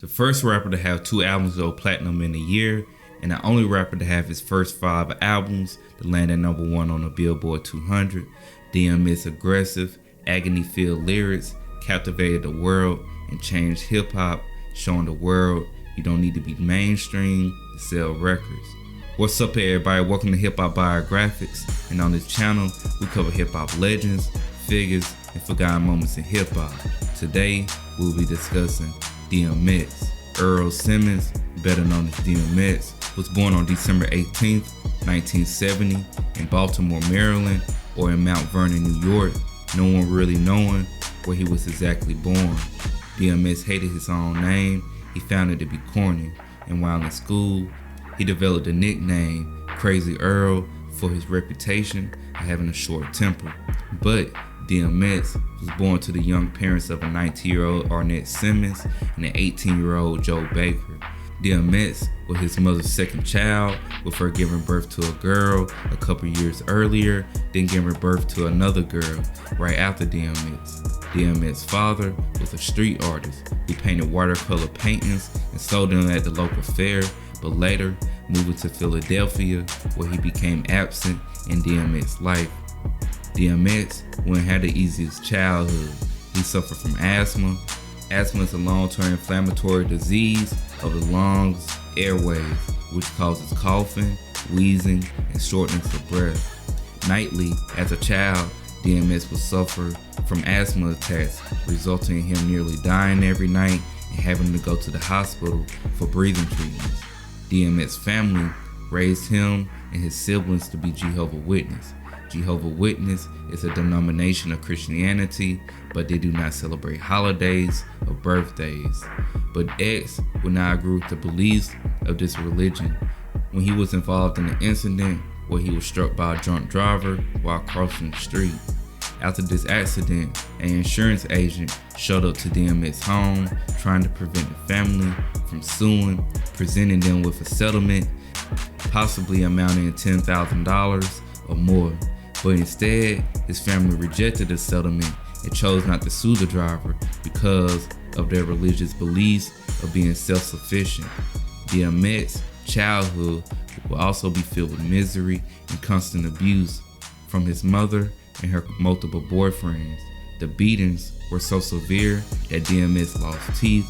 The first rapper to have 2 albums go platinum in a year, and the only rapper to have his first 5 albums to land at #1 on the Billboard 200. DMX aggressive, agony-filled lyrics captivated the world and changed hip-hop, showing the world you don't need to be mainstream to sell records. What's up, everybody? Welcome to HipHop Biographics, and on this channel we cover hip-hop legends, figures, and forgotten moments in hip-hop. Today we'll be discussing DMX. Earl Simmons, better known as DMX, was born on December 18th, 1970 in Baltimore, Maryland, or in Mount Vernon, New York, no one really knowing where he was exactly born. DMX hated his own name. He found it to be corny, and while in school, he developed the nickname Crazy Earl for his reputation of having a short temper. But DMX was born to the young parents of a 19-year-old Earl Simmons and an 18-year-old Joe Baker. DMX was his mother's second child, with her giving birth to a girl a couple years earlier, then giving birth to another girl right after DMX. DMX's father was a street artist who painted watercolor paintings and sold them at the local fair, but later moved to Philadelphia, where he became absent in DMX's life. DMX wouldn't have the easiest childhood. He suffered from asthma. Asthma is a long-term inflammatory disease of the lungs, airways, which causes coughing, wheezing, and shortness of breath. Nightly, as a child, DMX would suffer from asthma attacks, resulting in him nearly dying every night and having to go to the hospital for breathing treatments. DMX's family raised him and his siblings to be Jehovah's Witnesses. Jehovah's Witness is a denomination of Christianity, but they do not celebrate holidays or birthdays. But X would not agree with the beliefs of this religion when he was involved in an incident where he was struck by a drunk driver while crossing the street. After this accident, an insurance agent showed up to DMX's home trying to prevent the family from suing, presenting them with a settlement possibly amounting to $10,000 or more. But instead, his family rejected the settlement and chose not to sue the driver because of their religious beliefs of being self-sufficient. DMX's childhood will also be filled with misery and constant abuse from his mother and her multiple boyfriends. The beatings were so severe that DMX lost teeth.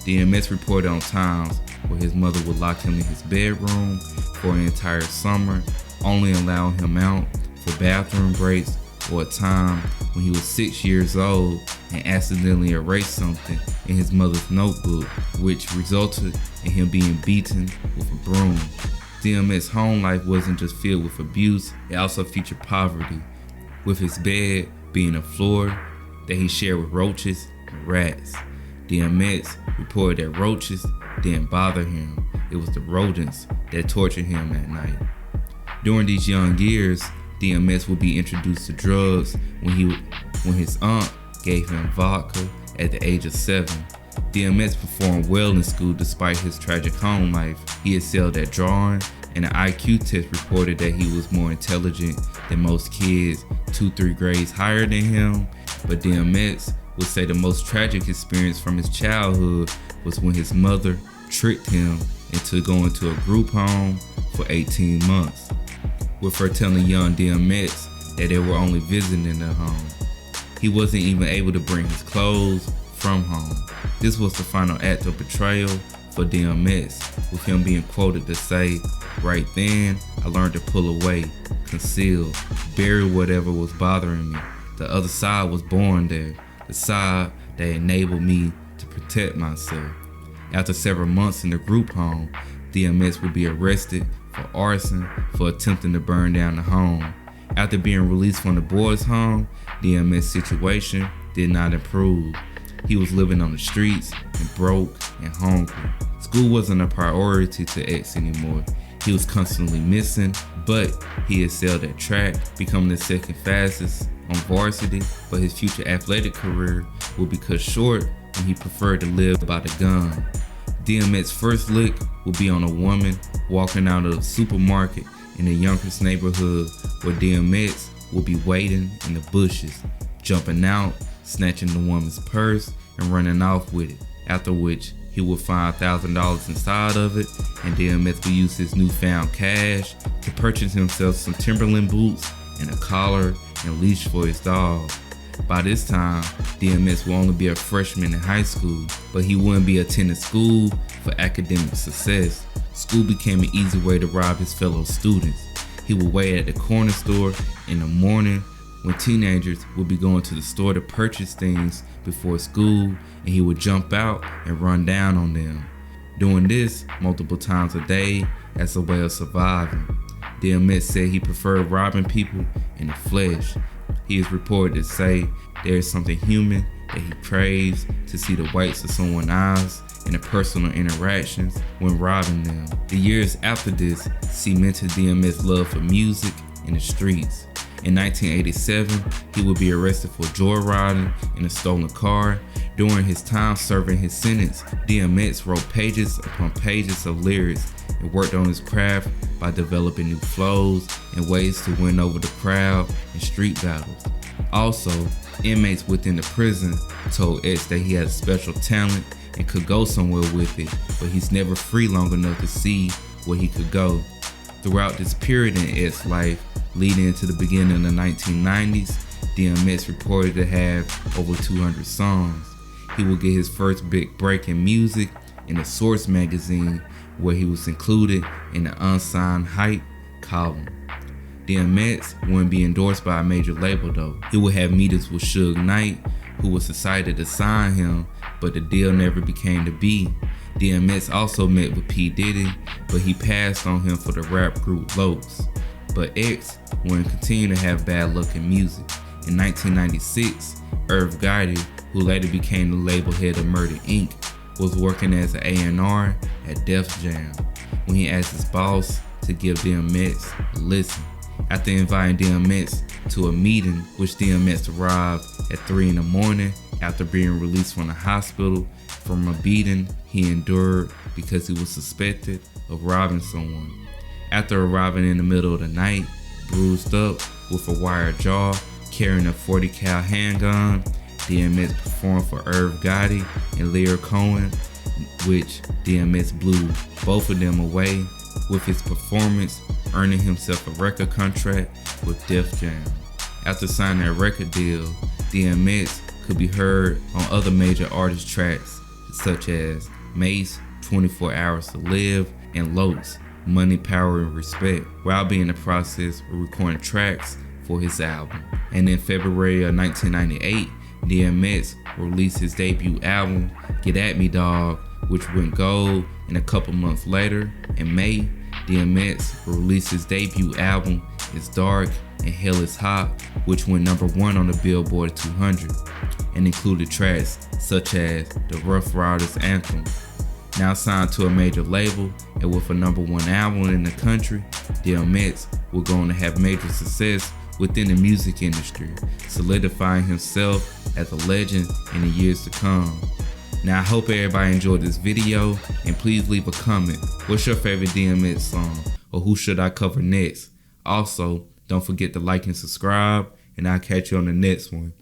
DMX reported on times where his mother would lock him in his bedroom for an entire summer, only allowing him out for bathroom breaks, or a time when he was 6 years old and accidentally erased something in his mother's notebook, which resulted in him being beaten with a broom. DMX's home life wasn't just filled with abuse, it also featured poverty, with his bed being a floor that he shared with roaches and rats. DMX reported that roaches didn't bother him, it was the rodents that tortured him at night. During these young years, DMX would be introduced to drugs when his aunt gave him vodka at the age of 7. DMX performed well in school despite his tragic home life. He excelled at drawing, and an IQ test reported that he was more intelligent than most kids 2-3 grades higher than him. But DMX would say the most tragic experience from his childhood was when his mother tricked him into going to a group home for 18 months. With her telling young DMX that they were only visiting their home. He wasn't even able to bring his clothes from home. This was the final act of betrayal for DMX, with him being quoted to say, "Right then, I learned to pull away, conceal, bury whatever was bothering me. The other side was born there, the side that enabled me to protect myself." After several months in the group home, DMX would be arrested for arson for attempting to burn down the home. After being released from the boys' home, DMX's situation did not improve. He was living on the streets and broke and hungry. School wasn't a priority to X anymore. He was constantly missing, but he excelled at track, becoming the second fastest on varsity, but his future athletic career would be cut short when he preferred to live by the gun. DMX's first lick will be on a woman walking out of a supermarket in the Yonkers neighborhood, where DMX will be waiting in the bushes, jumping out, snatching the woman's purse, and running off with it, after which he He would find $1,000 inside of it, and DMX would use his newfound cash to purchase himself some Timberland boots and a collar and leash for his dog. By this time, DMX will only be a freshman in high school, but he wouldn't be attending school for academic success. School became an easy way to rob his fellow students. He would wait at the corner store in the morning when teenagers would be going to the store to purchase things before school, and he would jump out and run down on them. Doing this multiple times a day as a way of surviving. DMX said he preferred robbing people in the flesh. He is reported to say there is something human that he craves to see the whites of someone's eyes in the personal interactions when robbing them. The years after this cemented DMX's love for music in the streets. In 1987, he would be arrested for joyriding in a stolen car. During his time serving his sentence, DMX wrote pages upon pages of lyrics and worked on his craft by developing new flows and ways to win over the crowd in street battles. Also, inmates within the prison told X that he had a special talent and could go somewhere with it, but he's never free long enough to see where he could go. Throughout this period in X's life, leading into the beginning of the 1990s, DMX reported to have over 200 songs. He would get his first big break in music in the Source magazine, where he was included in the unsigned Hype column. DMX wouldn't be endorsed by a major label though. He would have meetings with Suge Knight, who was excited to sign him, but the deal never became to be. DMX also met with P. Diddy, but he passed on him for the rap group Lokes. But X wouldn't continue to have bad luck in music. In 1996, Irv Gotti, who later became the label head of Murder Inc., was working as an A&R at Def Jam when he asked his boss to give DMX a listen. After inviting DMX to a meeting, which DMX arrived at 3 in the morning after being released from the hospital from a beating he endured because he was suspected of robbing someone. After arriving in the middle of the night, bruised up with a wire jaw, carrying a 40 cal handgun, DMX performed for Irv Gotti and Lear Cohen, which DMX blew both of them away with his performance, earning himself a record contract with Def Jam. After signing a record deal, DMX could be heard on other major artist tracks such as Mace, 24 Hours to Live, and Lokes, Money, Power, and Respect, while being in the process of recording tracks for his album. And in February of 1998, DMX released his debut album, Get At Me Dog, which went gold, and a couple months later, in May, DMX released his debut album, It's Dark and Hell Is Hot, which went #1 on the Billboard 200, and included tracks such as the Rough Riders Anthem. Now signed to a major label and with a #1 album in the country, DMX will go on to have major success within the music industry, solidifying himself as a legend in the years to come. Now I hope everybody enjoyed this video, and please leave a comment. What's your favorite DMX song, or who should I cover next? Also, don't forget to like and subscribe, and I'll catch you on the next one.